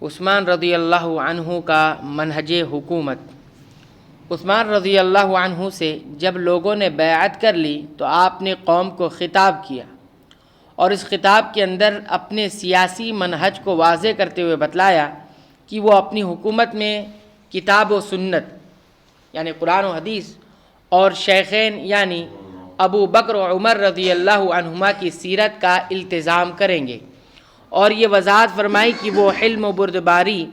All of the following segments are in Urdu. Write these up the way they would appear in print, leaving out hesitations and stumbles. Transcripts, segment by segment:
عثمان رضی اللہ عنہ کا منہج حکومت۔ عثمان رضی اللہ عنہ سے جب لوگوں نے بیعت کر لی تو آپ نے قوم کو خطاب کیا اور اس خطاب کے اندر اپنے سیاسی منہج کو واضح کرتے ہوئے بتلایا کہ وہ اپنی حکومت میں کتاب و سنت یعنی قرآن و حدیث اور شیخین یعنی ابو بکر و عمر رضی اللہ عنہما کی سیرت کا التزام کریں گے، اور یہ وضاحت فرمائی کہ وہ حلم و بردباری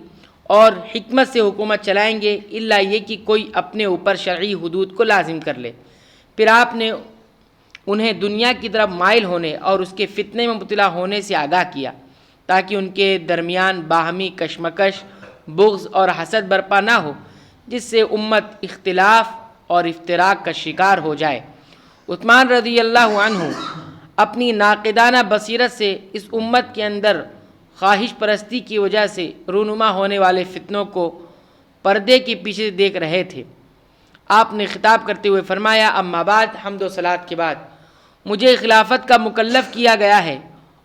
اور حکمت سے حکومت چلائیں گے، الا یہ کہ کوئی اپنے اوپر شرعی حدود کو لازم کر لے۔ پھر آپ نے انہیں دنیا کی طرف مائل ہونے اور اس کے فتنے میں مبتلا ہونے سے آگاہ کیا تاکہ ان کے درمیان باہمی کشمکش، بغض اور حسد برپا نہ ہو، جس سے امت اختلاف اور افتراق کا شکار ہو جائے۔ عثمان رضی اللہ عنہ اپنی ناقدانہ بصیرت سے اس امت کے اندر خواہش پرستی کی وجہ سے رونما ہونے والے فتنوں کو پردے کے پیچھے دیکھ رہے تھے۔ آپ نے خطاب کرتے ہوئے فرمایا، اما بعد، حمد و صلات کے بعد مجھے خلافت کا مکلف کیا گیا ہے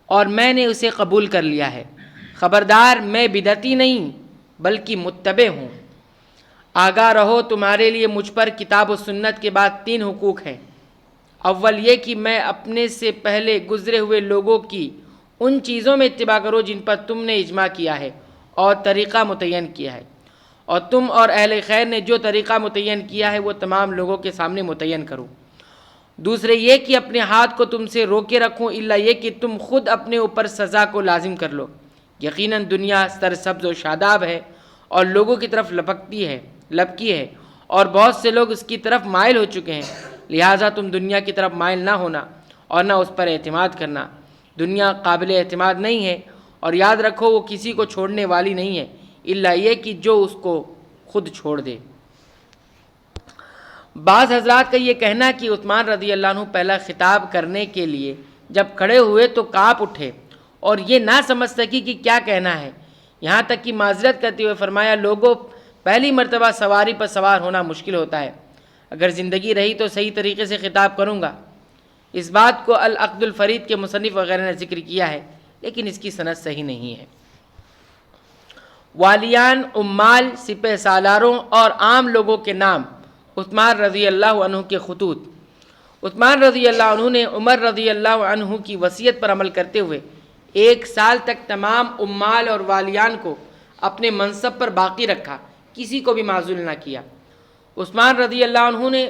اور میں نے اسے قبول کر لیا ہے۔ خبردار، میں بدعتی نہیں بلکہ متبع ہوں۔ آگاہ رہو، تمہارے لیے مجھ پر کتاب و سنت کے بعد 3 حقوق ہیں۔ اول یہ کہ میں اپنے سے پہلے گزرے ہوئے لوگوں کی ان چیزوں میں اتباع کرو جن پر تم نے اجماع کیا ہے اور طریقہ متعین کیا ہے، اور تم اور اہل خیر نے جو طریقہ متعین کیا ہے وہ تمام لوگوں کے سامنے متعین کرو۔ دوسرے یہ کہ اپنے ہاتھ کو تم سے روکے رکھوں، الا یہ کہ تم خود اپنے اوپر سزا کو لازم کر لو۔ یقیناً دنیا سرسبز و شاداب ہے اور لوگوں کی طرف لپکی ہے اور بہت سے لوگ اس کی طرف مائل ہو چکے ہیں، لہٰذا تم دنیا کی طرف مائل نہ ہونا اور نہ اس پر اعتماد کرنا۔ دنیا قابل اعتماد نہیں ہے، اور یاد رکھو وہ کسی کو چھوڑنے والی نہیں ہے الا یہ کہ جو اس کو خود چھوڑ دے۔ بعض حضرات کا یہ کہنا کہ عثمان رضی اللہ عنہ پہلا خطاب کرنے کے لیے جب کھڑے ہوئے تو کانپ اٹھے اور یہ نہ سمجھ سکی کہ کیا کہنا ہے، یہاں تک کہ معذرت کرتے ہوئے فرمایا، لوگوں، پہلی مرتبہ سواری پر سوار ہونا مشکل ہوتا ہے، اگر زندگی رہی تو صحیح طریقے سے خطاب کروں گا۔ اس بات کو العقد الفرید کے مصنف وغیرہ نے ذکر کیا ہے، لیکن اس کی سند صحیح نہیں ہے۔ والیان، عمال، سپہ سالاروں اور عام لوگوں کے نام، عثمان رضی اللہ عنہ کے خطوط۔ عثمان رضی اللہ عنہ نے عمر رضی اللہ عنہ کی وصیت پر عمل کرتے ہوئے 1 سال تک تمام عمال اور والیان کو اپنے منصب پر باقی رکھا، کسی کو بھی معزول نہ کیا۔ عثمان رضی اللہ عنہ نے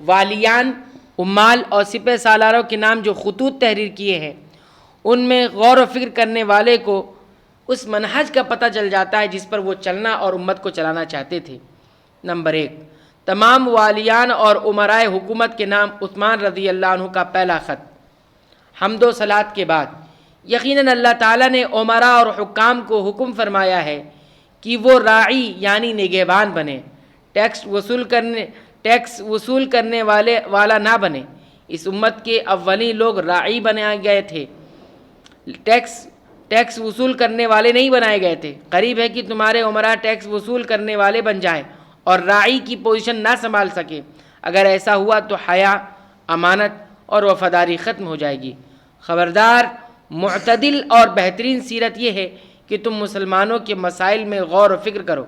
والیان، عمال اور سپہ سالاروں کے نام جو خطوط تحریر کیے ہیں، ان میں غور و فکر کرنے والے کو اس منہج کا پتہ چل جاتا ہے جس پر وہ چلنا اور امت کو چلانا چاہتے تھے۔ نمبر 1، تمام والیان اور امرائے حکومت کے نام عثمان رضی اللہ عنہ کا پہلا خط، حمد و صلات کے بعد۔ یقیناً اللہ تعالیٰ نے امراء اور حکام کو حکم فرمایا ہے کہ وہ راعی یعنی نگہبان بنے، ٹیکس وصول کرنے والا نہ بنے۔ اس امت کے اولین لوگ راعی بنائے گئے تھے، ٹیکس وصول کرنے والے نہیں بنائے گئے تھے۔ قریب ہے کہ تمہارے عمراء ٹیکس وصول کرنے والے بن جائیں اور راعی کی پوزیشن نہ سنبھال سکے۔ اگر ایسا ہوا تو حیا، امانت اور وفاداری ختم ہو جائے گی۔ خبردار، معتدل اور بہترین سیرت یہ ہے کہ تم مسلمانوں کے مسائل میں غور و فکر کرو،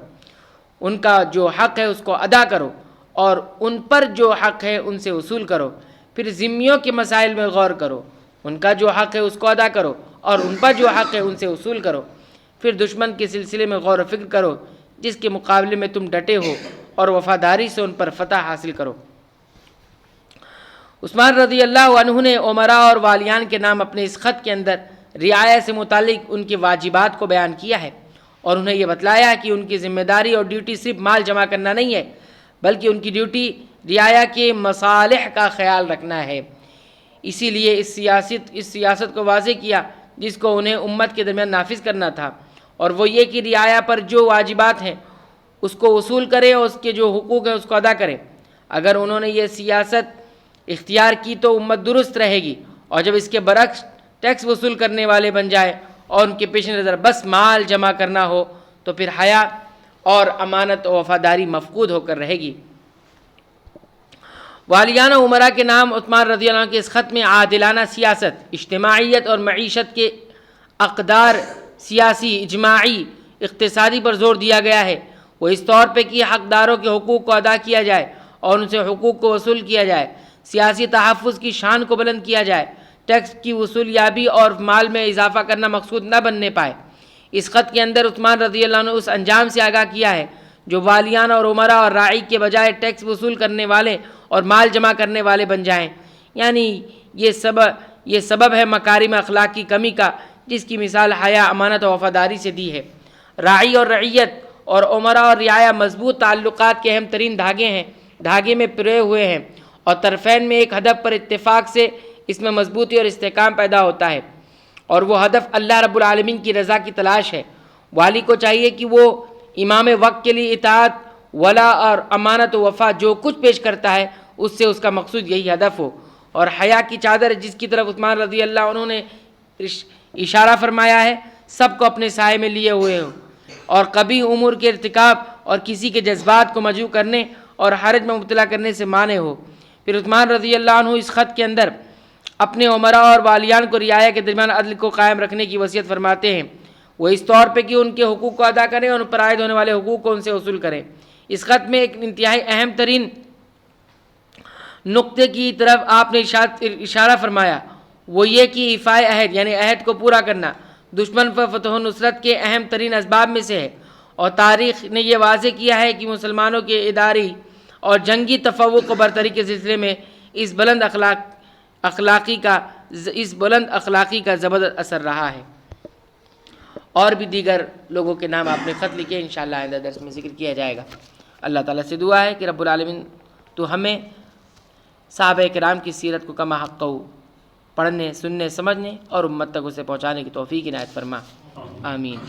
ان کا جو حق ہے اس کو ادا کرو اور ان پر جو حق ہے ان سے وصول کرو۔ پھر ذمیوں کے مسائل میں غور کرو، ان کا جو حق ہے اس کو ادا کرو اور ان پر جو حق ہے ان سے وصول کرو۔ پھر دشمن کے سلسلے میں غور و فکر کرو جس کے مقابلے میں تم ڈٹے ہو اور وفاداری سے ان پر فتح حاصل کرو۔ عثمان رضی اللہ عنہ نے امراء اور والیان کے نام اپنے اس خط کے اندر رعایا سے متعلق ان کے واجبات کو بیان کیا ہے اور انہیں یہ بتلایا کہ ان کی ذمہ داری اور ڈیوٹی صرف مال جمع کرنا نہیں ہے، بلکہ ان کی ڈیوٹی رعایا کے مصالح کا خیال رکھنا ہے۔ اسی لیے اس سیاست کو واضح کیا جس کو انہیں امت کے درمیان نافذ کرنا تھا، اور وہ یہ کہ رعایا پر جو واجبات ہیں اس کو وصول کرے اور اس کے جو حقوق ہیں اس کو ادا کرے۔ اگر انہوں نے یہ سیاست اختیار کی تو امت درست رہے گی، اور جب اس کے برعکس ٹیکس وصول کرنے والے بن جائے اور ان کے پیش نظر بس مال جمع کرنا ہو تو پھر حیا اور امانت و وفاداری مفقود ہو کر رہے گی۔ والیان و عمراء کے نام عثمان رضی اللہ عنہ کے اس خط میں عادلانہ سیاست، اجتماعیت اور معیشت کے اقدار، سیاسی، اجتماعی اقتصادی پر زور دیا گیا ہے وہ اس طور پہ کہ حقداروں کے حقوق کو ادا کیا جائے اور ان سے حقوق کو وصول کیا جائے، سیاسی تحفظ کی شان کو بلند کیا جائے، ٹیکس کی وصولیابی اور مال میں اضافہ کرنا مقصود نہ بننے پائے۔ اس خط کے اندر عثمان رضی اللہ عنہ اس انجام سے آگاہ کیا ہے جو والیان اور عمراء اور راعی کے بجائے ٹیکس وصول کرنے والے اور مال جمع کرنے والے بن جائیں، یعنی یہ سبب ہے مکارم اخلاق کی کمی کا، جس کی مثال حیا، امانت و وفاداری سے دی ہے۔ راعی اور رعیت اور عمراء اور رعایا مضبوط تعلقات کے اہم ترین دھاگے میں پروئے ہوئے ہیں، اور طرفین میں ایک ہدف پر اتفاق سے اس میں مضبوطی اور استحکام پیدا ہوتا ہے، اور وہ ہدف اللہ رب العالمین کی رضا کی تلاش ہے۔ والی کو چاہیے کہ وہ امام وقت کے لیے اطاعت، ولا اور امانت و وفا جو کچھ پیش کرتا ہے اس سے اس کا مقصود یہی ہدف ہو، اور حیا کی چادر جس کی طرف عثمان رضی اللہ عنہ نے اشارہ فرمایا ہے سب کو اپنے سائے میں لیے ہوئے ہو، اور قبیح امور کے ارتکاب اور کسی کے جذبات کو مجروح کرنے اور حرج میں مبتلا کرنے سے مانع ہو۔ پھر عثمان رضی اللہ عنہ اس خط کے اندر اپنے عمراء اور والیان کو رعایا کے درمیان عدل کو قائم رکھنے کی وصیت فرماتے ہیں، وہ اس طور پہ کہ ان کے حقوق کو ادا کریں اور ان پر عائد ہونے والے حقوق کو ان سے وصول کریں۔ اس خط میں ایک انتہائی اہم ترین نقطے کی طرف آپ نے اشارہ فرمایا، وہ یہ کہ ایفائے عہد یعنی عہد کو پورا کرنا دشمن پر فتح و نصرت کے اہم ترین اسباب میں سے ہے، اور تاریخ نے یہ واضح کیا ہے کہ مسلمانوں کے اداری اور جنگی تفوق و برتری کے سلسلے میں اس بلند اخلاقی کا زبردست اثر رہا ہے۔ اور بھی دیگر لوگوں کے نام آپ نے خط لکھے، انشاءاللہ آئندہ درس میں ذکر کیا جائے گا۔ اللہ تعالیٰ سے دعا ہے کہ رب العالمین تو ہمیں صحابہ کرام کی سیرت کو کما حق پڑھنے، سننے، سمجھنے اور امت تک اسے پہنچانے کی توفیق عنایت فرما، آمین۔